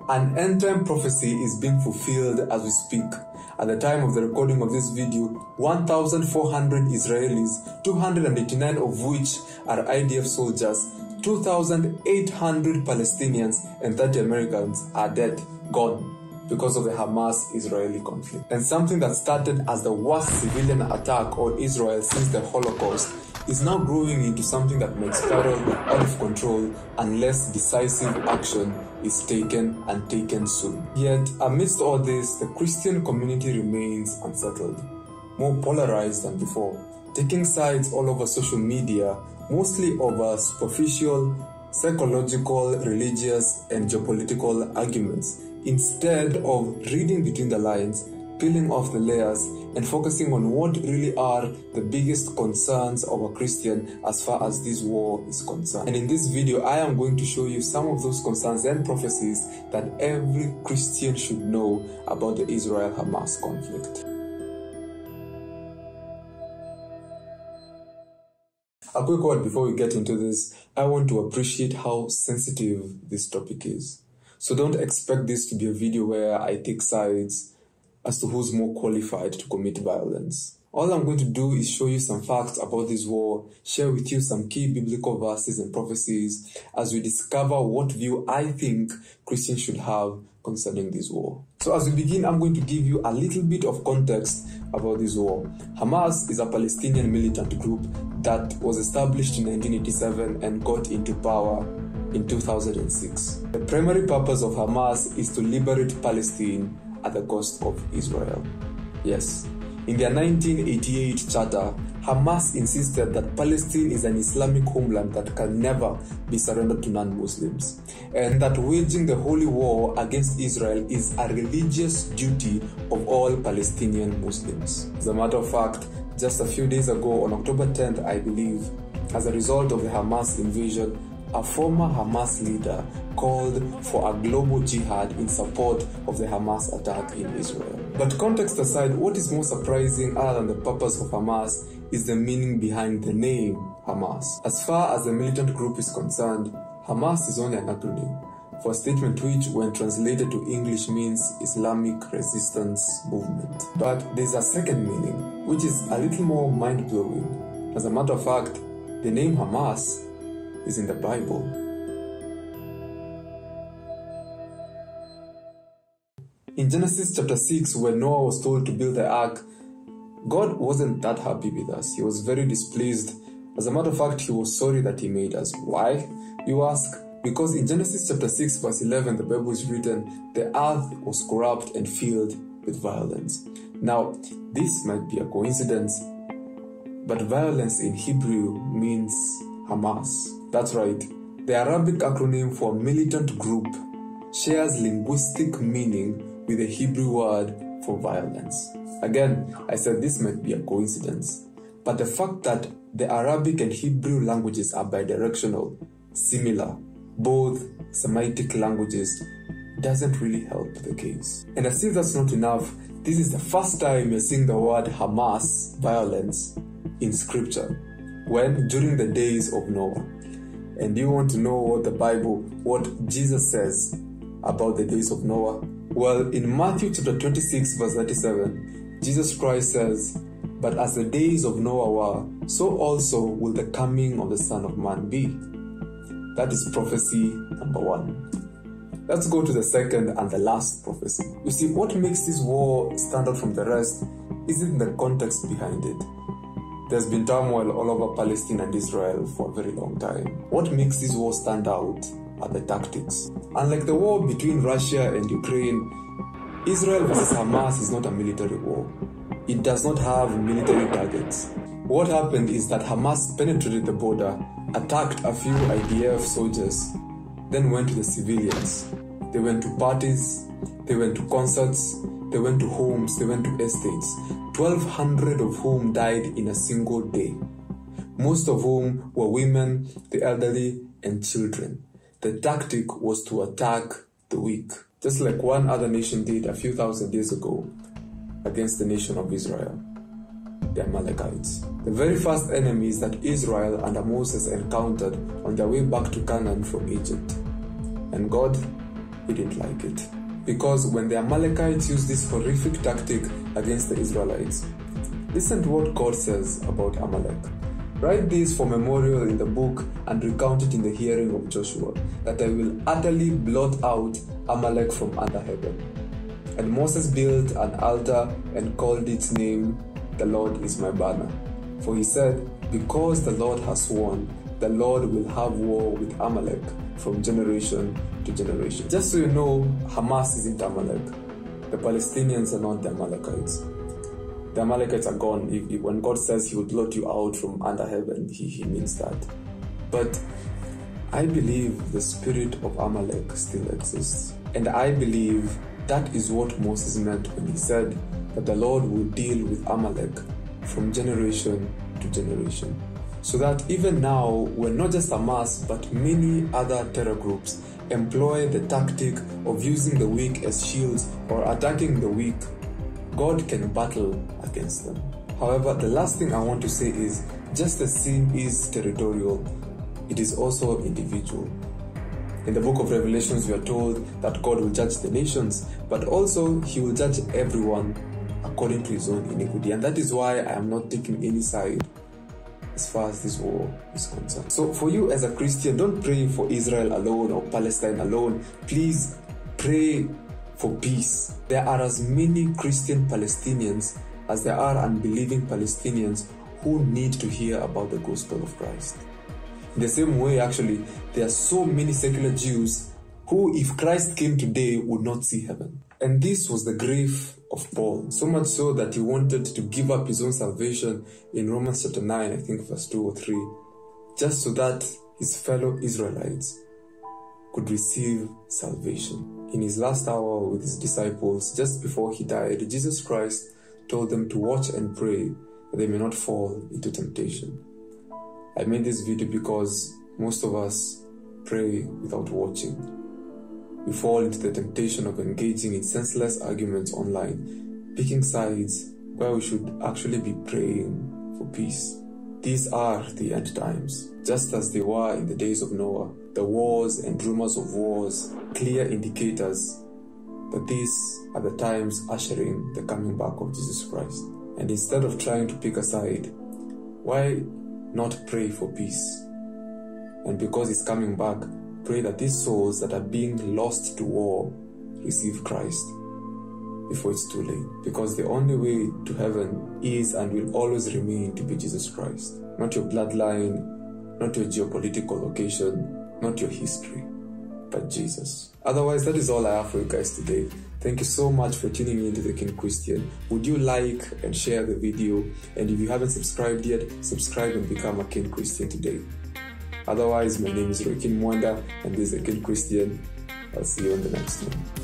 An end-time prophecy is being fulfilled as we speak. At the time of the recording of this video, 1,400 Israelis, 289 of which are IDF soldiers, 2,800 Palestinians and 30 Americans are dead, gone, because of the Hamas-Israeli conflict. And something that started as the worst civilian attack on Israel since the Holocaust is now growing into something that might spiral out of control unless decisive action is taken and taken soon. Yet, amidst all this, the Christian community remains unsettled, more polarized than before, taking sides all over social media, mostly over superficial, psychological, religious, and geopolitical arguments, instead of reading between the lines, peeling off the layers, and focusing on what really are the biggest concerns of a Christian as far as this war is concerned. And in this video, I am going to show you some of those concerns and prophecies that every Christian should know about the Israel-Hamas conflict. A quick word before we get into this. I want to appreciate how sensitive this topic is. So don't expect this to be a video where I take sides as to who's more qualified to commit violence. All I'm going to do is show you some facts about this war, share with you some key biblical verses and prophecies as we discover what view I think Christians should have concerning this war. So as we begin, I'm going to give you a little bit of context about this war. Hamas is a Palestinian militant group that was established in 1987 and got into power in 2006. The primary purpose of Hamas is to liberate Palestine at the cost of Israel. Yes, in their 1988 charter, Hamas insisted that Palestine is an Islamic homeland that can never be surrendered to non-Muslims, and that waging the holy war against Israel is a religious duty of all Palestinian Muslims. As a matter of fact, just a few days ago, on October 10th, I believe, as a result of the Hamas invasion, a former Hamas leader called for a global jihad in support of the Hamas attack in Israel. But context aside, what is more surprising other than the purpose of Hamas is the meaning behind the name Hamas. As far as the militant group is concerned, Hamas is only an acronym for a statement which, when translated to English, means Islamic Resistance Movement. But there's a second meaning, which is a little more mind-blowing. As a matter of fact, the name Hamas is in the Bible. In Genesis chapter 6, when Noah was told to build the ark, God wasn't that happy with us. He was very displeased. As a matter of fact, he was sorry that he made us. Why, you ask? Because in Genesis chapter 6 verse 11, the Bible is written, the earth was corrupt and filled with violence. Now, this might be a coincidence, but violence in Hebrew means Hamas. That's right. The Arabic acronym for militant group shares linguistic meaning with the Hebrew word for violence. Again, I said this might be a coincidence, but the fact that the Arabic and Hebrew languages are bidirectional, similar, both Semitic languages, doesn't really help the case. And as if that's not enough, this is the first time you're seeing the word Hamas, violence, in scripture, when during the days of Noah. And you want to know what Jesus says about the days of Noah? Well, in Matthew chapter 26 verse 37, Jesus Christ says, but as the days of Noah were, so also will the coming of the Son of Man be. That is prophecy number 1. Let's go to the second and the last prophecy. You see, what makes this war stand out from the rest isn't the context behind it. There's been turmoil all over Palestine and Israel for a very long time. What makes this war stand out are the tactics. Unlike the war between Russia and Ukraine, Israel versus Hamas is not a military war. It does not have military targets. What happened is that Hamas penetrated the border, attacked a few IDF soldiers, then went to the civilians. They went to parties, they went to concerts, they went to homes, they went to estates, 1,200 of whom died in a single day, most of whom were women, the elderly, and children. The tactic was to attack the weak, just like one other nation did a few thousand years ago against the nation of Israel, the Amalekites. The very first enemies that Israel under Moses encountered on their way back to Canaan from Egypt. And God he didn't like it. Because when the Amalekites used this horrific tactic against the Israelites, listen to what God says about Amalek. Write this for memorial in the book and recount it in the hearing of Joshua, that I will utterly blot out Amalek from under heaven. And Moses built an altar and called its name, The Lord is my banner. For he said, because the Lord has sworn, the Lord will have war with Amalek from generation to generation. Just so you know, Hamas isn't Amalek. The Palestinians are not the Amalekites. The Amalekites are gone. When God says he will blot you out from under heaven, he means that. But I believe the spirit of Amalek still exists. And I believe that is what Moses meant when he said that the Lord will deal with Amalek from generation to generation. So that even now, when not just Hamas, but many other terror groups employ the tactic of using the weak as shields or attacking the weak, God can battle against them. However, the last thing I want to say is, just as sin is territorial, it is also individual. In the book of Revelations, we are told that God will judge the nations, but also he will judge everyone according to his own iniquity. And that is why I am not taking any side as far as this war is concerned. So for you as a Christian, don't pray for Israel alone or Palestine alone. Please pray for peace. There are as many Christian Palestinians as there are unbelieving Palestinians who need to hear about the gospel of Christ. In the same way, actually, there are so many secular Jews who, if Christ came today, would not see heaven. And this was the grief of Paul, so much so that he wanted to give up his own salvation in Romans chapter 9, I think verse 2 or 3, just so that his fellow Israelites could receive salvation. In his last hour with his disciples, just before he died, Jesus Christ told them to watch and pray that they may not fall into temptation. I made this video because most of us pray without watching. We fall into the temptation of engaging in senseless arguments online, picking sides where we should actually be praying for peace. These are the end times, just as they were in the days of Noah. The wars and rumors of wars, clear indicators that these are the times ushering the coming back of Jesus Christ. And instead of trying to pick a side, why not pray for peace? And because he's coming back, pray that these souls that are being lost to war receive Christ before it's too late. Because the only way to heaven is and will always remain to be Jesus Christ. Not your bloodline, not your geopolitical location, not your history, but Jesus. Otherwise, that is all I have for you guys today. Thank you so much for tuning in to The King Christian. Would you like and share the video? And if you haven't subscribed yet, subscribe and become a King Christian today. Otherwise, my name is Roikin Mwanda, and this is The King Christian. I'll see you on the next one.